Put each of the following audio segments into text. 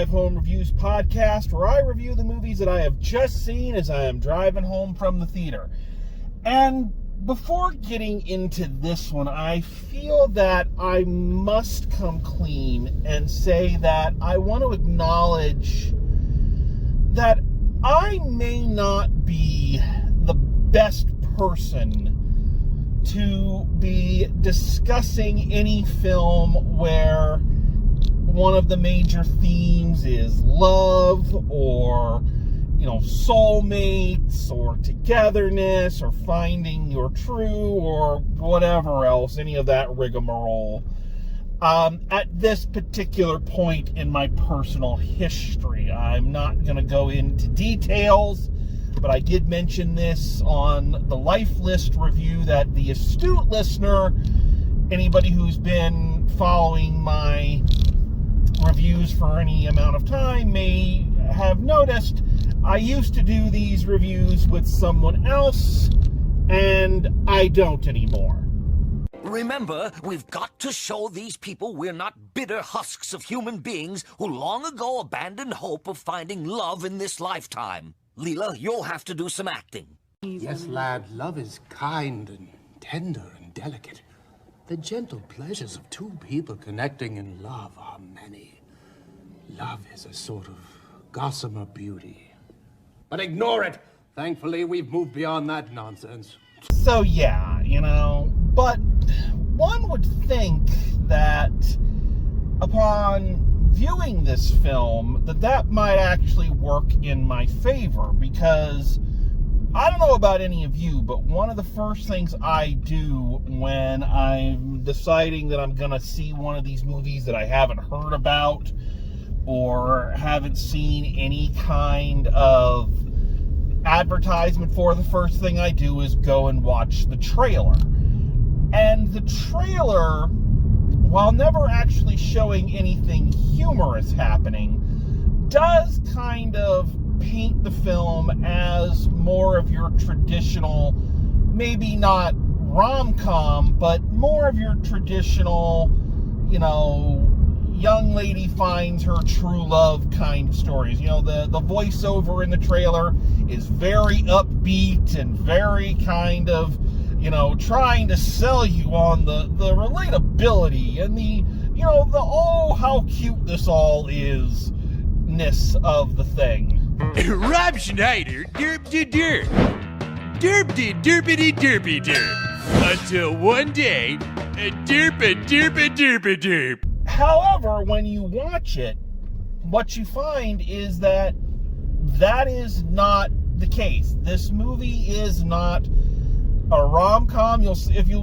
Drive Home Reviews podcast, where I review the movies that I have just seen as I am driving home from the theater. And before getting into this one, I feel that I must come clean and say that I want to acknowledge that I may not be the best person to be discussing any film where one of the major themes is love or, soulmates or togetherness or finding your true or whatever else, any of that rigmarole. At this particular point in my personal history, I'm not going to go into details, but I did mention this on the Life List review that the astute listener, anybody who's been following my reviews for any amount of time, may have noticed I used to do these reviews with someone else, and I don't anymore. Remember, we've got to show these people we're not bitter husks of human beings who long ago abandoned hope of finding love in this lifetime. Leela, you'll have to do some acting. Yes, lad, love is kind and tender and delicate. The gentle pleasures of two people connecting in love are many. Love is a sort of gossamer beauty. But ignore it! Thankfully, we've moved beyond that nonsense. So yeah, but one would think that upon viewing this film, that might actually work in my favor, because I don't know about any of you, but one of the first things I do when I'm deciding that I'm going to see one of these movies that I haven't heard about or haven't seen any kind of advertisement for, the first thing I do is go and watch the trailer. And the trailer, while never actually showing anything humorous happening, does kind of paint the film as more of your traditional, maybe not rom-com, but more of your traditional, young lady finds her true love kind of stories. The voiceover in the trailer is very upbeat and very kind of, trying to sell you on the relatability and the oh, how cute this all is-ness of the thing. Rob Schneider, derp-de-derp. Derp-de-derpity-derpy-derp. Until one day, derp-a-derp-a-derp-a-derp. However, when you watch it, what you find is that is not the case. This movie is not a rom-com. If you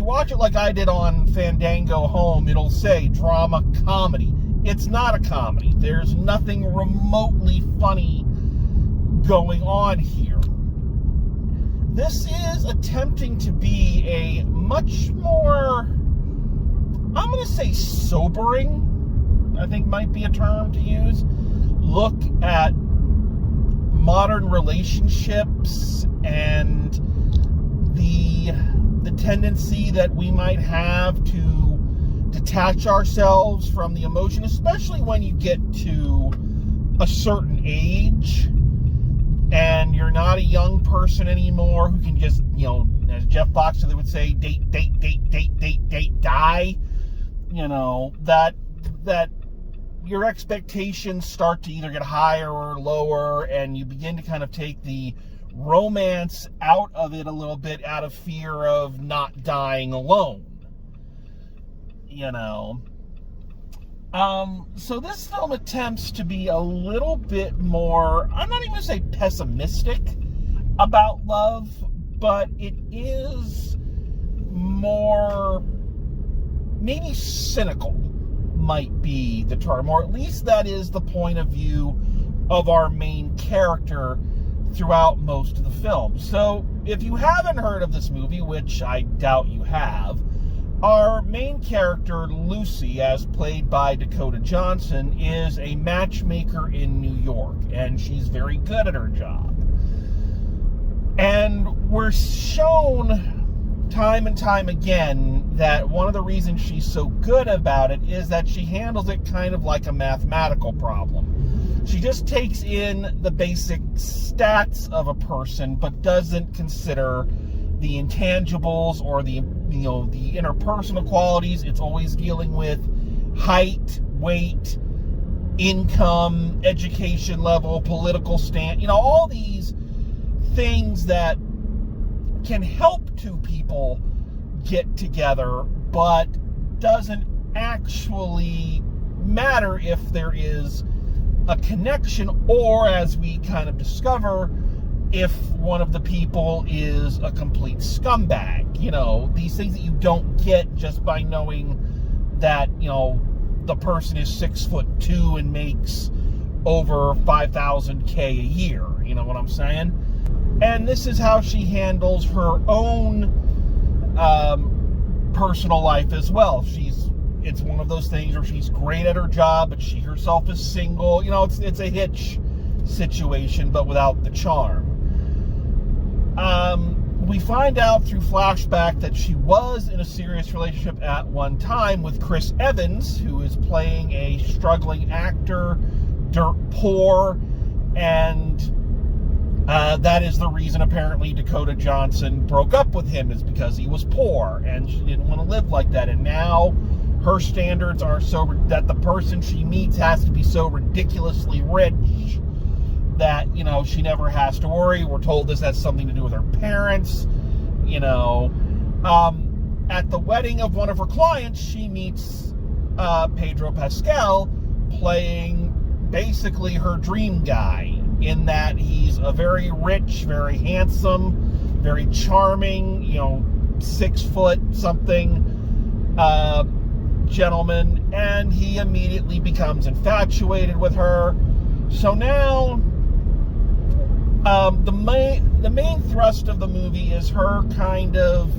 watch it like I did on Fandango Home, it'll say drama comedy. It's not a comedy. There's nothing remotely funny going on here. This is attempting to be a much more, I'm going to say sobering, I think might be a term to use, look at modern relationships and the tendency that we might have to detach ourselves from the emotion, especially when you get to a certain age and you're not a young person anymore who can just, as Jeff Foxworthy would say, date, die. That your expectations start to either get higher or lower, and you begin to kind of take the romance out of it a little bit out of fear of not dying alone. So this film attempts to be a little bit more, I'm not even going to say pessimistic about love, but it is more, maybe cynical might be the term, or at least that is the point of view of our main character throughout most of the film. So if you haven't heard of this movie, which I doubt you have, our main character, Lucy, as played by Dakota Johnson, is a matchmaker in New York, and she's very good at her job. And we're shown time and time again that one of the reasons she's so good about it is that she handles it kind of like a mathematical problem. She just takes in the basic stats of a person, but doesn't consider the intangibles or the interpersonal qualities. It's always dealing with height, weight, income, education level, political stand, all these things that can help two people get together, but doesn't actually matter if there is a connection, or, as we kind of discover, if one of the people is a complete scumbag. These things that you don't get just by knowing that, the person is 6'2" and makes over $5,000 a year. You know what I'm saying? And this is how she handles her own personal life as well. It's one of those things where she's great at her job, but she herself is single. It's a Hitch situation, but without the charm. We find out through flashback that she was in a serious relationship at one time with Chris Evans, who is playing a struggling actor, dirt poor, and that is the reason apparently Dakota Johnson broke up with him, is because he was poor and she didn't want to live like that. And now her standards are so that the person she meets has to be so ridiculously rich that, she never has to worry. We're told this has something to do with her parents. At the wedding of one of her clients, she meets Pedro Pascal, playing basically her dream guy, in that he's a very rich, very handsome, very charming, 6 foot something gentleman, and he immediately becomes infatuated with her. So now the main thrust of the movie is her kind of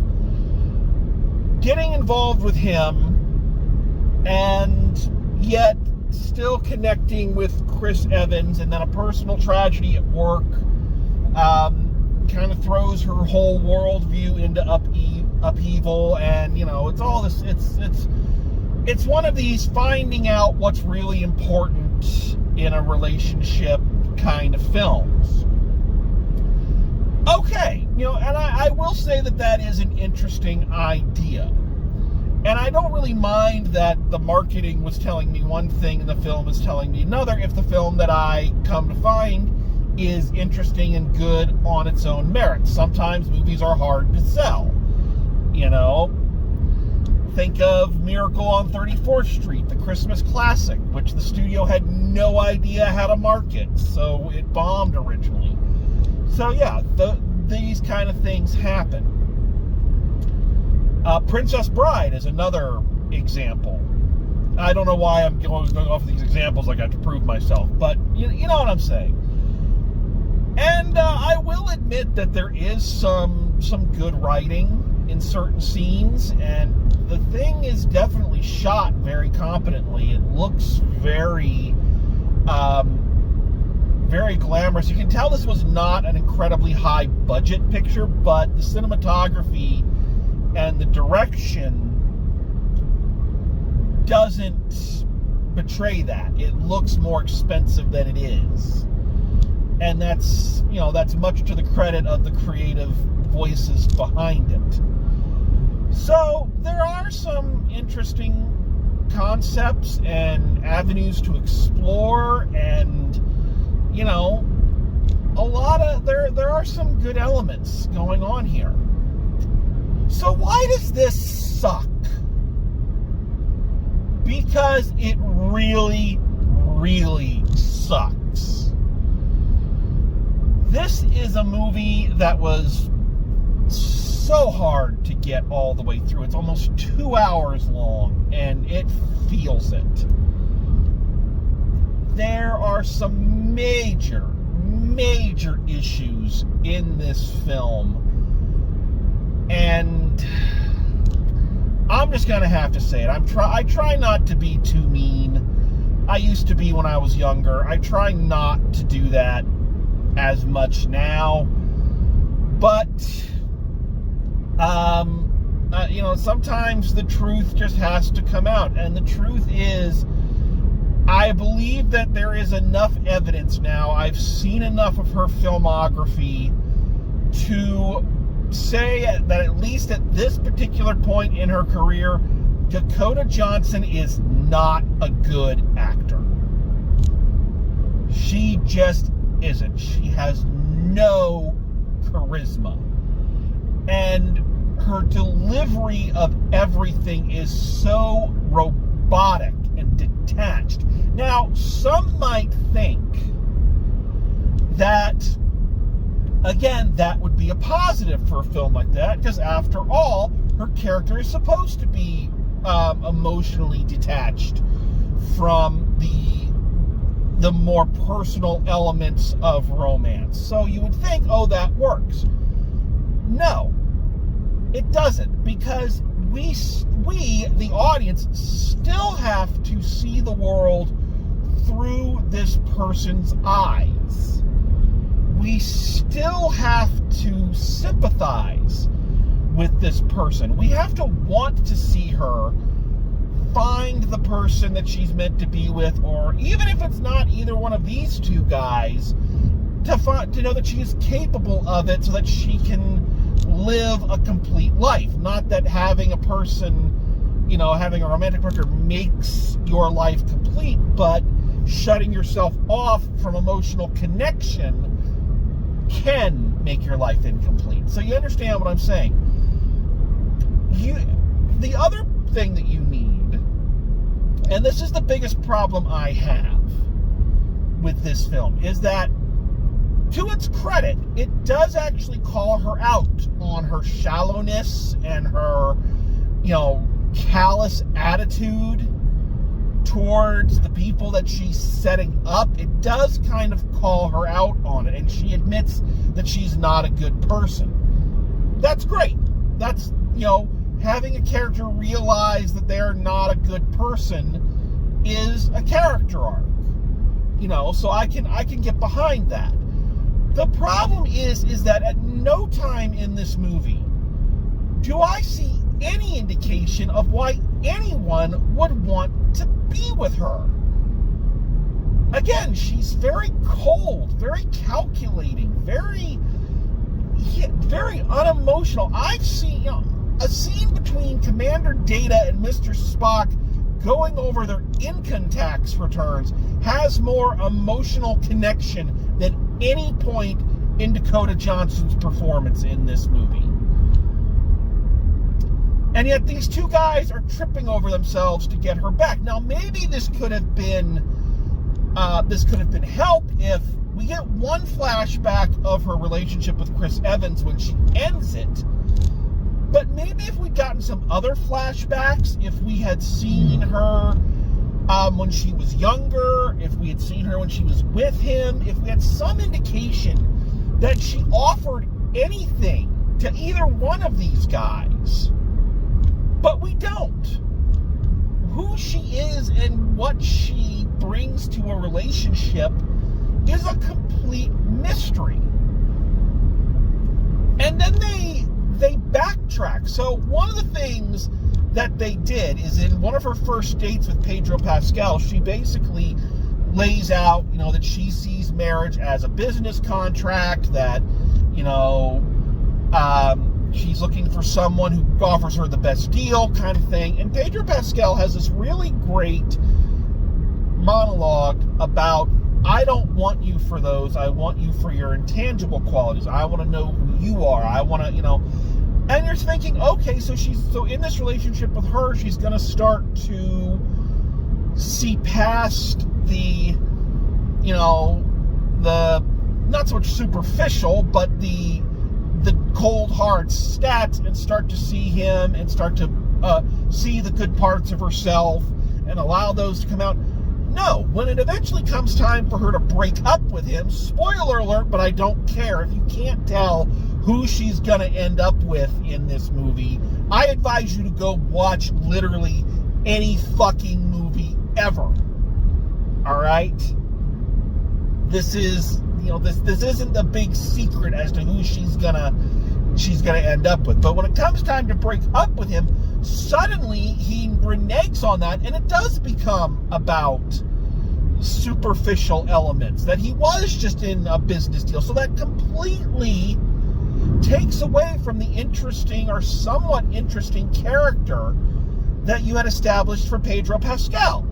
getting involved with him, and yet still connecting with Chris Evans, and then a personal tragedy at work kind of throws her whole worldview into upheaval, and it's all this. It's one of these finding out what's really important in a relationship kind of films. Okay, and I will say that is an interesting idea. And I don't really mind that the marketing was telling me one thing and the film is telling me another, if the film that I come to find is interesting and good on its own merits. Sometimes movies are hard to sell. Think of Miracle on 34th Street, the Christmas classic, which the studio had no idea how to market, so it bombed originally. So yeah, these kind of things happen. Princess Bride is another example. I don't know why I'm going off of these examples like I have to prove myself, but you know what I'm saying. And I will admit that there is some good writing in certain scenes, and the thing is definitely shot very competently. It looks very very glamorous. You can tell this was not an incredibly high budget picture, but the cinematography and the direction doesn't betray that. It looks more expensive than it is. And that's much to the credit of the creative voices behind it. So there are some interesting concepts and avenues to explore, and there are some good elements going on here. So why does this suck? Because it really, really sucks. This is a movie that was so hard to get all the way through. It's almost 2 hours long, and it feels it. There are some major issues in this film, and I'm just gonna have to say it. I try not to be too mean. I used to be when I was younger. I try not to do that as much now, but Sometimes the truth just has to come out. And the truth is, I believe that there is enough evidence now. I've seen enough of her filmography to say that at least at this particular point in her career, Dakota Johnson is not a good actor. She just isn't. She has no charisma. And her delivery of everything is so robotic and detached. Now, some might think that, again, that would be a positive for a film like that, because after all, her character is supposed to be emotionally detached from the more personal elements of romance. So you would think, oh, that works. No, it doesn't, because we, the audience, still have to see the world through this person's eyes. We still have to sympathize with this person. We have to want to see her find the person that she's meant to be with, or even if it's not either one of these two guys, to know that she is capable of it so that she can live a complete life. Not that having a person, having a romantic partner makes your life complete, but shutting yourself off from emotional connection can make your life incomplete. So you understand what I'm saying? The other thing that you need, and this is the biggest problem I have with this film, is that, to its credit, it does actually call her out on her shallowness and her, callous attitude towards the people that she's setting up. It does kind of call her out on it, and she admits that she's not a good person. That's great. That's, having a character realize that they're not a good person is a character arc. So I can get behind that. The problem is that at no time in this movie do I see any indication of why anyone would want to be with her. Again, she's very cold, very calculating, very unemotional. I've seen a scene between Commander Data and Mr. Spock going over their income tax returns has more emotional connection than any point in Dakota Johnson's performance in this movie. And yet these two guys are tripping over themselves to get her back. Now, maybe this could have been helped if we get one flashback of her relationship with Chris Evans when she ends it. But maybe if we'd gotten some other flashbacks, if we had seen her when she was younger, if we had seen her when she was with him, if we had some indication that she offered anything to either one of these guys. But we don't. Who she is and what she brings to a relationship is a complete mystery. And then they backtrack. So one of the things that they did is, in one of her first dates with Pedro Pascal, she basically lays out, that she sees marriage as a business contract, that, she's looking for someone who offers her the best deal, kind of thing. And Pedro Pascal has this really great monologue about, I don't want you for those, I want you for your intangible qualities. I want to know who you are. I want to, and you're thinking, okay, so in this relationship with her, she's going to start to see past the, the, not so much superficial, but the cold hard stats, and start to see him and start to see the good parts of herself and allow those to come out. No, when it eventually comes time for her to break up with him, spoiler alert, but I don't care. If you can't tell who she's going to end up with in this movie, I advise you to go watch literally any fucking movie ever. All right? This is, this isn't a big secret as to who she's going to she's going to end up with. But when it comes time to break up with him, suddenly he reneges on that, and it does become about superficial elements, that he was just in a business deal. So that completely takes away from the interesting or somewhat interesting character that you had established for Pedro Pascal.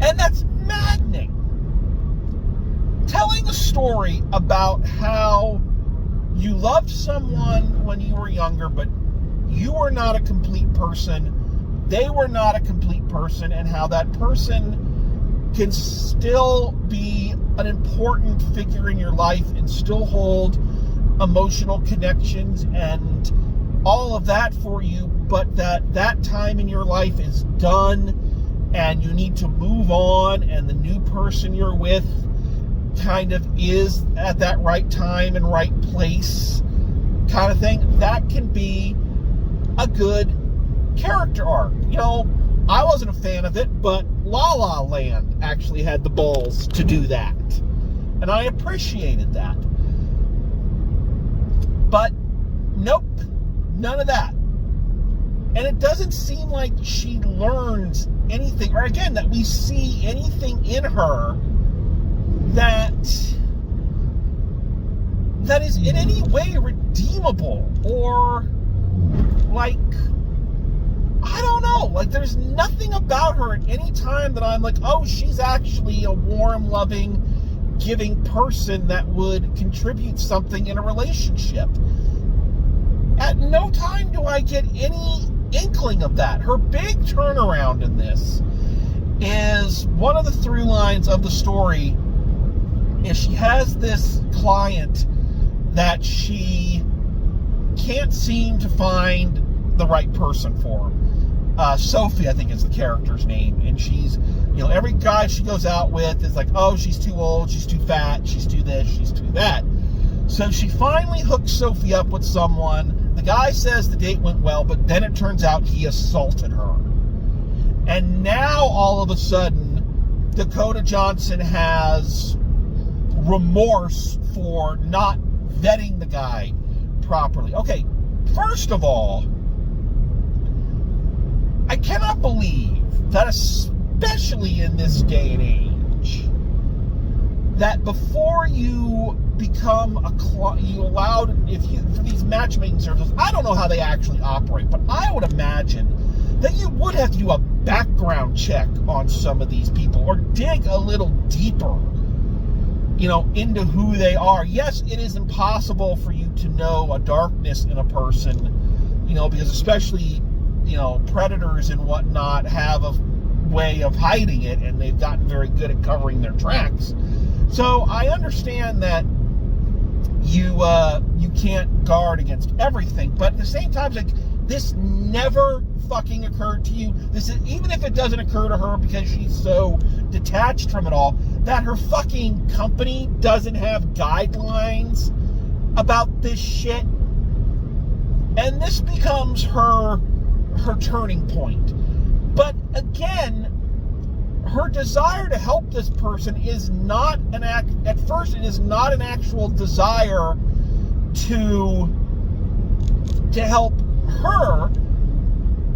And that's maddening. Telling a story about how you loved someone when you were younger, but you were not a complete person, they were not a complete person, and how that person can still be an important figure in your life and still hold emotional connections and all of that for you, but that time in your life is done and you need to move on, and the new person you're with kind of is at that right time and right place kind of thing. That can be a good character arc. You know, I wasn't a fan of it, but La La Land actually had the balls to do that, and I appreciated that. But nope, none of that. And it doesn't seem like she learns anything, or again, that we see anything in her that is in any way redeemable, or like, I don't know, like there's nothing about her at any time that I'm like, oh, she's actually a warm, loving, giving person that would contribute something in a relationship. At no time do I get any inkling of that. Her big turnaround in this is one of the through lines of the story is she has this client that she can't seem to find the right person for. Sophie, I think, is the character's name, and she's, you know, every guy she goes out with is like, oh, she's too old, she's too fat, she's too this, she's too that. So she finally hooks Sophie up with someone. The guy says the date went well, but then it turns out he assaulted her. And now, all of a sudden, Dakota Johnson has remorse for not vetting the guy properly. Okay, first of all, I cannot believe that, especially in this day and age, that before you become you allowed, for these matchmaking services, I don't know how they actually operate, but I would imagine that you would have to do a background check on some of these people, or dig a little deeper, you know, into who they are. Yes, it is impossible for you to know a darkness in a person, you know, because especially, you know, predators and whatnot have a way of hiding it, and they've gotten very good at covering their tracks. So I understand that you can't guard against everything, but at the same time, like, this never fucking occurred to you. This is, even if it doesn't occur to her because she's so detached from it all, that her fucking company doesn't have guidelines about this shit. And this becomes her turning point. But again, her desire to help this person is not at first it is not an actual desire to help her,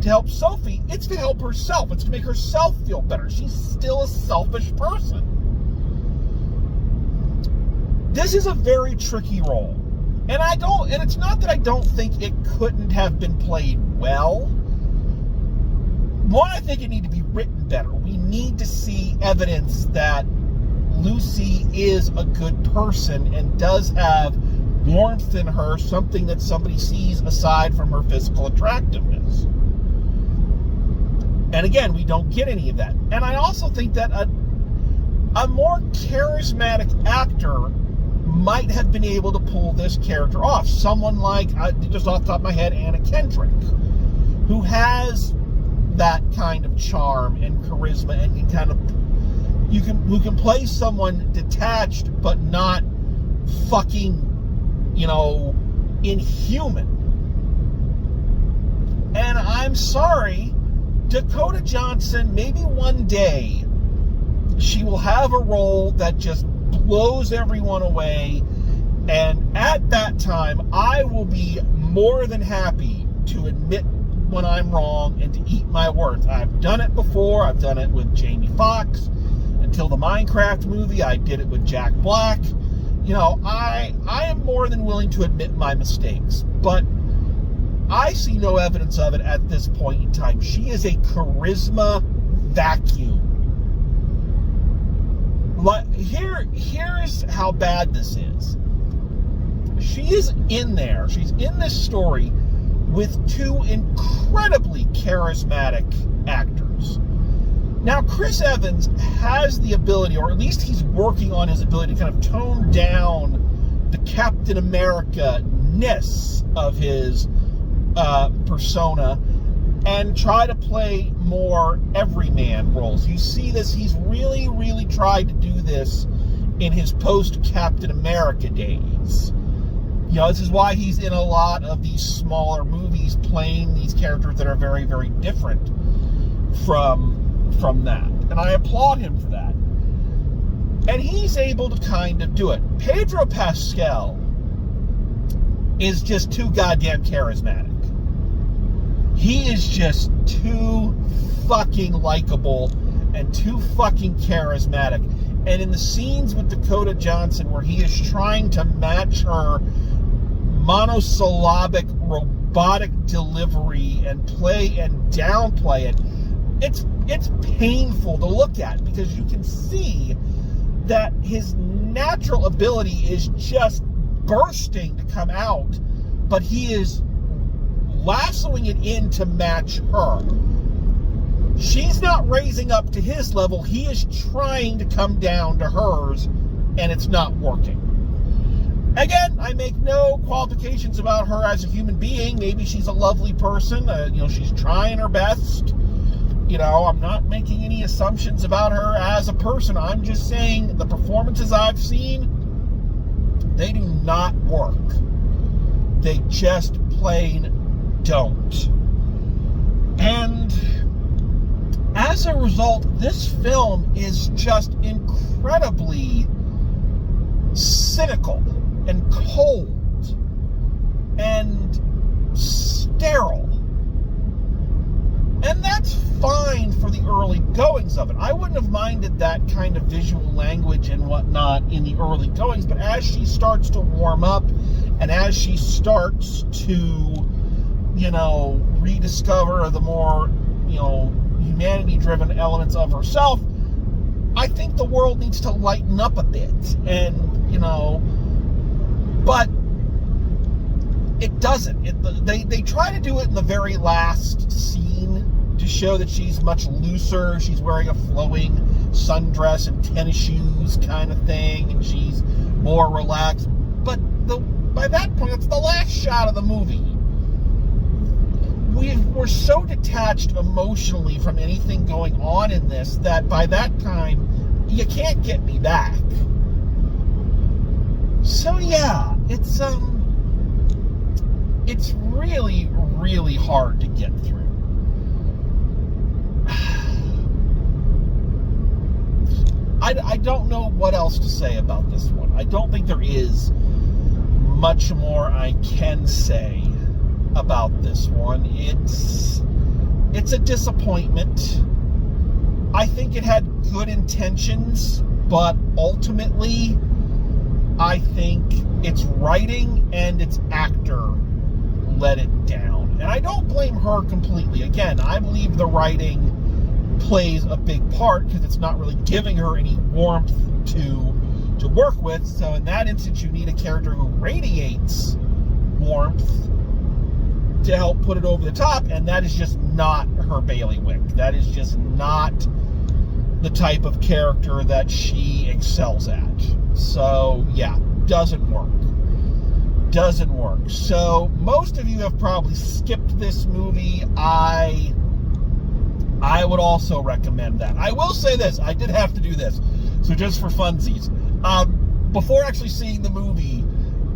to help Sophie. It's to help herself. It's to make herself feel better. She's still a selfish person. This is a very tricky role. And it's not that I don't think it couldn't have been played well. One, I think it needed to be written better. We need to see evidence that Lucy is a good person and does have warmth in her, something that somebody sees aside from her physical attractiveness. And again, we don't get any of that. And I also think that a more charismatic actor might have been able to pull this character off. Someone like, just off the top of my head, Anna Kendrick, who has that kind of charm and charisma, and can kind of, who can play someone detached but not fucking, you know, inhuman. And I'm sorry, Dakota Johnson, maybe one day she will have a role that just blows everyone away, And at that time, I will be more than happy to admit when I'm wrong and to eat my words. I've done it before. I've done it with Jamie Foxx. Until the Minecraft movie, I did it with Jack Black. I am more than willing to admit my mistakes, but I see no evidence of it at this point in time. She is a charisma vacuum. Here's how bad this is. She is in there. She's in this story with two incredibly charismatic actors. Now, Chris Evans has the ability, or at least he's working on his ability to kind of tone down the Captain America-ness of his persona and try to play more everyman roles. You see this, he's really, really tried to do this in his post-Captain America days. This is why he's in a lot of these smaller movies playing these characters that are very, very different from that. And I applaud him for that. And he's able to kind of do it. Pedro Pascal is just too goddamn charismatic. He is just too fucking likable and too fucking charismatic. And in the scenes with Dakota Johnson where he is trying to match her monosyllabic robotic delivery and play and downplay it, it's painful to look at, because you can see that his natural ability is just bursting to come out, but he is lassoing it in to match her. She's not raising up to his level. He is trying to come down to hers, and it's not working. Again, I make no qualifications about her as a human being. Maybe she's a lovely person. She's trying her best. I'm not making any assumptions about her as a person. I'm just saying the performances I've seen, they do not work. They just plain don't. And as a result, this film is just incredibly cynical and cold and sterile. And that's fine for the early goings of it. I wouldn't have minded that kind of visual language and whatnot in the early goings, but as she starts to warm up and as she starts to, rediscover the more, humanity-driven elements of herself, I think the world needs to lighten up a bit. And, but it doesn't. They try to do it in the very last scene to show that she's much looser. She's wearing a flowing sundress and tennis shoes kind of thing, and she's more relaxed. But by that point, it's the last shot of the movie. We're so detached emotionally from anything going on in this that by that time, you can't get me back. So yeah, it's really, really hard to get through. I don't know what else to say about this one. I don't think there is much more I can say about this one. It's a disappointment. I think it had good intentions, but ultimately, I think its writing and its actor let it down. And I don't blame her completely. Again, I believe the writing plays a big part because it's not really giving her any warmth to work with. So in that instance, you need a character who radiates warmth to help put it over the top, and that is just not her bailiwick. That is just not the type of character that she excels at. So yeah, doesn't work. So most of you have probably skipped this movie. I would also recommend that. I will say this, I did have to do this, so just for funsies. Before actually seeing the movie,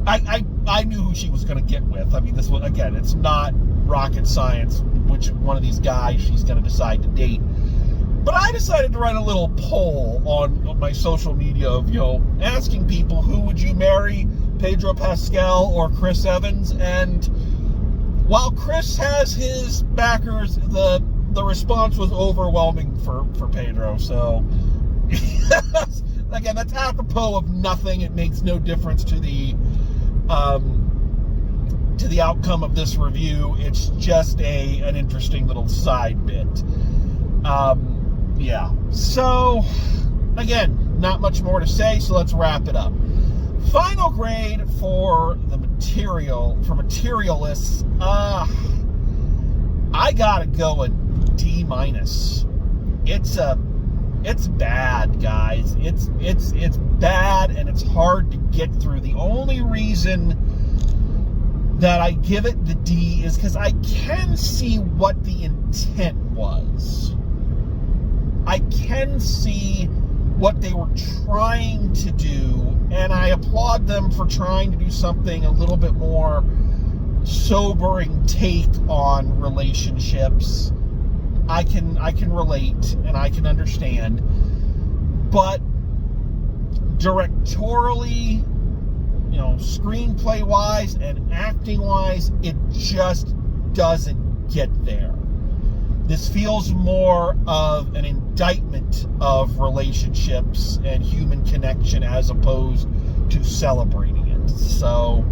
I knew who she was going to get with. I mean, this was, again, it's not rocket science which one of these guys she's going to decide to date. But I decided to write a little poll on my social media of, asking people, who would you marry, Pedro Pascal or Chris Evans, and while Chris has his backers, the response was overwhelming for Pedro. So again, that's apropos of nothing. It makes no difference to the outcome of this review. It's just an interesting little side bit. Yeah. So again, not much more to say. So let's wrap it up. Final grade for Materialists. I gotta go a D-. It's bad, guys. It's bad, and it's hard to get through. The only reason that I give it the D is because I can see what the intent was. I can see what they were trying to do, and I applaud them for trying to do something a little bit more sobering take on relationships. I can relate and I can understand, but directorially, screenplay wise and acting wise, it just doesn't get there. This feels more of an indictment of relationships and human connection as opposed to celebrating it. So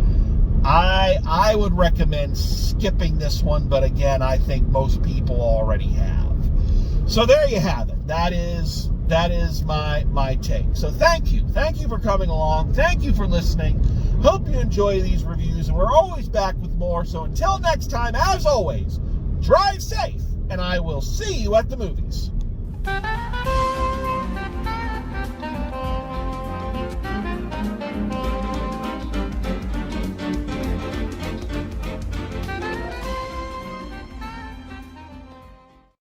I would recommend skipping this one, but again, I think most people already have. So there you have it. That is my take. So thank you for coming along. Thank you for listening. Hope you enjoy these reviews, and we're always back with more. So until next time, as always, drive safe, and I will see you at the movies.